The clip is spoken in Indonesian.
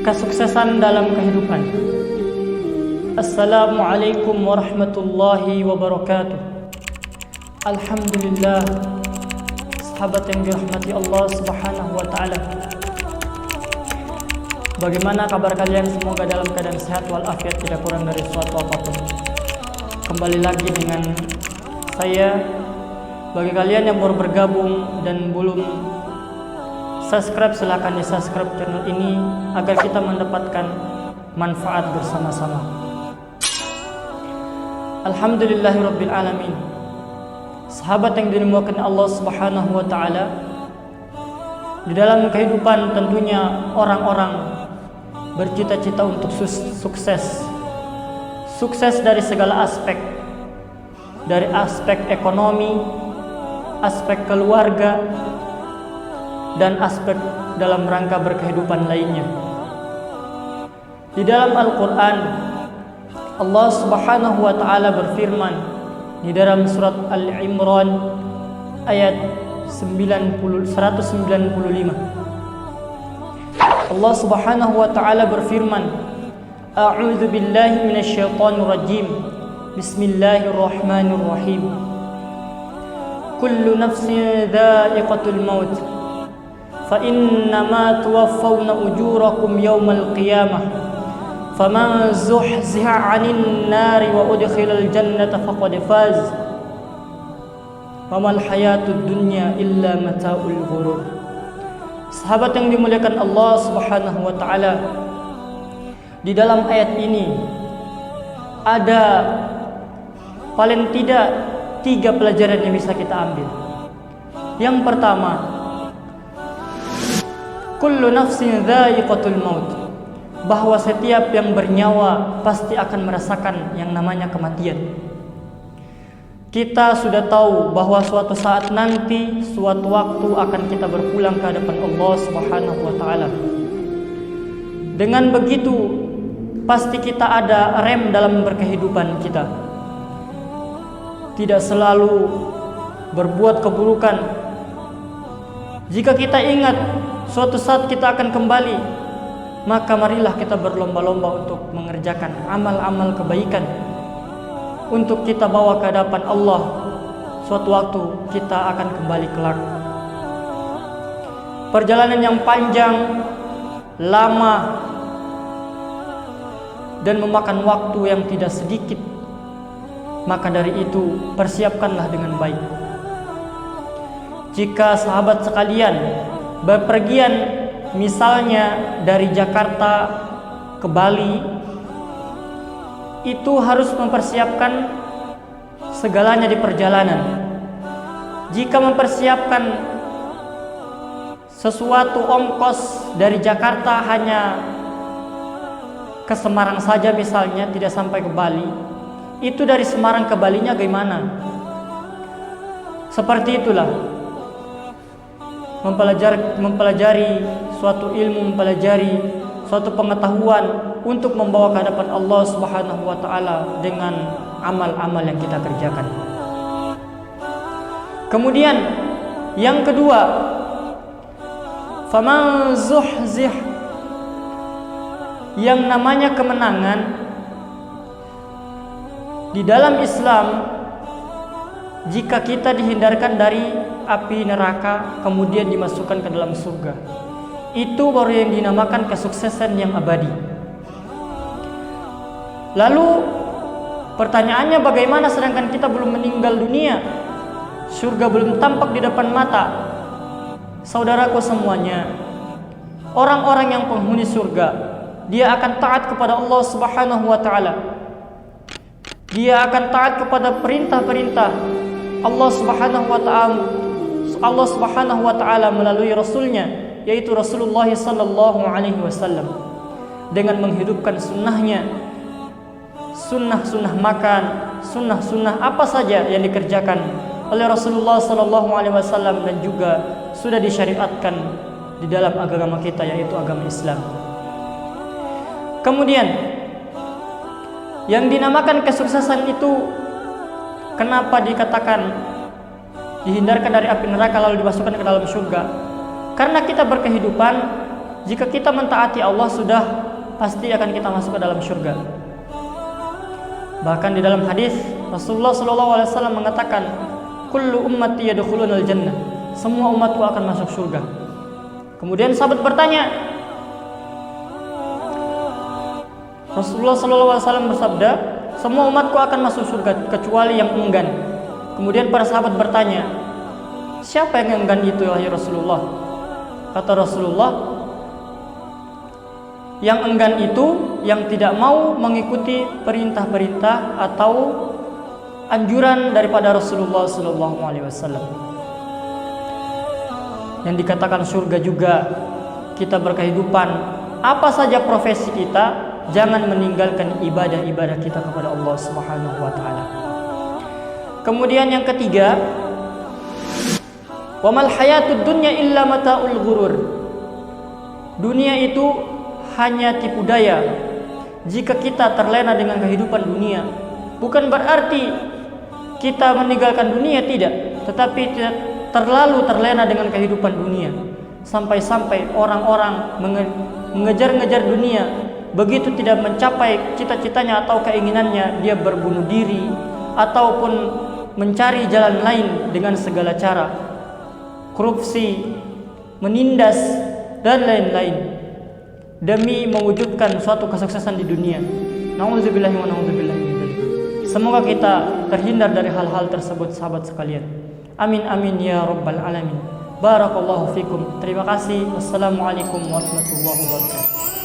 Kesuksesan dalam kehidupan. Assalamualaikum warahmatullahi wabarakatuh. Alhamdulillah, sahabat yang dirahmati Allah Subhanahu wa taala. Bagaimana kabar kalian? Semoga dalam keadaan sehat walafiat, tidak kurang dari suatu apapun. Kembali lagi dengan saya. Bagi kalian yang baru bergabung dan belum subscribe, silakan di subscribe channel ini agar kita mendapatkan manfaat bersama-sama. Alhamdulillahirabbil alamin. Sahabat yang dimuliakan Allah Subhanahu wa taala, di dalam kehidupan tentunya orang-orang bercita-cita untuk sukses. Sukses dari segala aspek. Dari aspek ekonomi, aspek keluarga, dan aspek dalam rangka berkehidupan lainnya. Di dalam Al-Quran, Allah Subhanahu wa ta'ala berfirman di dalam surat Al-Imran ayat 195. Allah Subhanahu wa ta'ala berfirman, A'udzu billahi minasyaitonir rajim. Bismillahirrahmanirrahim. Kullu nafsin dha'iqatul maut. Fa innama tuwaffawna ujurakum yawmal qiyamah. Faman zuhziha 'anil nari wa udkhilal jannata faqad faz. Wa mal hayatud dunya illa mata'ul ghurur. Sahabat yang dimuliakan Allah Subhanahu wa taala, di dalam ayat ini ada paling tidak 3 pelajaran yang bisa kita ambil. Yang pertama, kullu nafsin dha'iqatul maut, bahwa setiap yang bernyawa pasti akan merasakan yang namanya kematian. Kita sudah tahu bahwa suatu saat nanti, suatu waktu akan kita berpulang ke hadapan Allah Subhanahu wa taala. Dengan begitu, pasti kita ada rem dalam berkehidupan kita. Tidak selalu berbuat keburukan. Jika kita ingat suatu saat kita akan kembali, maka marilah kita berlomba-lomba untuk mengerjakan amal-amal kebaikan, untuk kita bawa ke hadapan Allah. Suatu waktu kita akan kembali kelak. Perjalanan yang panjang, lama, dan memakan waktu yang tidak sedikit. Maka dari itu, persiapkanlah dengan baik. Jika sahabat sekalian bepergian misalnya dari Jakarta ke Bali, itu harus mempersiapkan segalanya di perjalanan. Jika mempersiapkan sesuatu ongkos dari Jakarta hanya ke Semarang saja misalnya, tidak sampai ke Bali, itu dari Semarang ke Balinya gimana? Seperti itulah mempelajari suatu ilmu, mempelajari suatu pengetahuan untuk membawa ke hadapan Allah Subhanahu wa taala dengan amal-amal yang kita kerjakan. Kemudian yang kedua, faman zuhzih, yang namanya kemenangan di dalam Islam. Jika kita dihindarkan dari api neraka kemudian dimasukkan ke dalam surga, itu baru yang dinamakan kesuksesan yang abadi. Lalu pertanyaannya, bagaimana sedangkan kita belum meninggal dunia, surga belum tampak di depan mata? Saudaraku semuanya, orang-orang yang penghuni surga, dia akan taat kepada Allah Subhanahu wa taala. Dia akan taat kepada perintah-perintah Allah Subhanahu wa taala melalui rasulnya, yaitu Rasulullah sallallahu alaihi wasallam, dengan menghidupkan sunnahnya, sunnah-sunnah makan, sunnah-sunnah apa saja yang dikerjakan oleh Rasulullah sallallahu alaihi wasallam dan juga sudah disyariatkan di dalam agama kita, yaitu agama Islam. Kemudian yang dinamakan kesuksesan itu, kenapa dikatakan dihindarkan dari api neraka lalu dimasukkan ke dalam surga? Karena kita berkehidupan jika kita mentaati Allah sudah pasti akan kita masuk ke dalam surga. Bahkan di dalam hadis Rasulullah SAW mengatakan, kullu ummati yadkhulunal jannah, semua umatku akan masuk surga. Kemudian sahabat bertanya, Rasulullah SAW bersabda, semua umatku akan masuk surga kecuali yang enggan. Kemudian para sahabat bertanya, siapa yang enggan itu wahai Rasulullah? Kata Rasulullah, yang enggan itu yang tidak mau mengikuti perintah-perintah atau anjuran daripada Rasulullah SAW. Yang dikatakan surga juga kita berkehidupan apa saja profesi kita, jangan meninggalkan ibadah-ibadah kita kepada Allah Subhanahu wa taala. Kemudian yang ketiga, wa mal hayatud dunya illa mataul ghurur. Dunia itu hanya tipu daya. Jika kita terlena dengan kehidupan dunia, bukan berarti kita meninggalkan dunia, tidak, tetapi tidak terlalu terlena dengan kehidupan dunia sampai-sampai orang-orang mengejar-ngejar dunia, begitu tidak mencapai cita-citanya atau keinginannya, dia berbunuh diri ataupun mencari jalan lain dengan segala cara, korupsi, menindas dan lain-lain demi mewujudkan suatu kesuksesan di dunia. Nauzubillahi wa nauzubillahi min dzalik. Semoga kita terhindar dari hal-hal tersebut sahabat sekalian. Amin amin ya rabbal alamin. Barakallahu fikum. Terima kasih. Wassalamualaikum warahmatullahi wabarakatuh.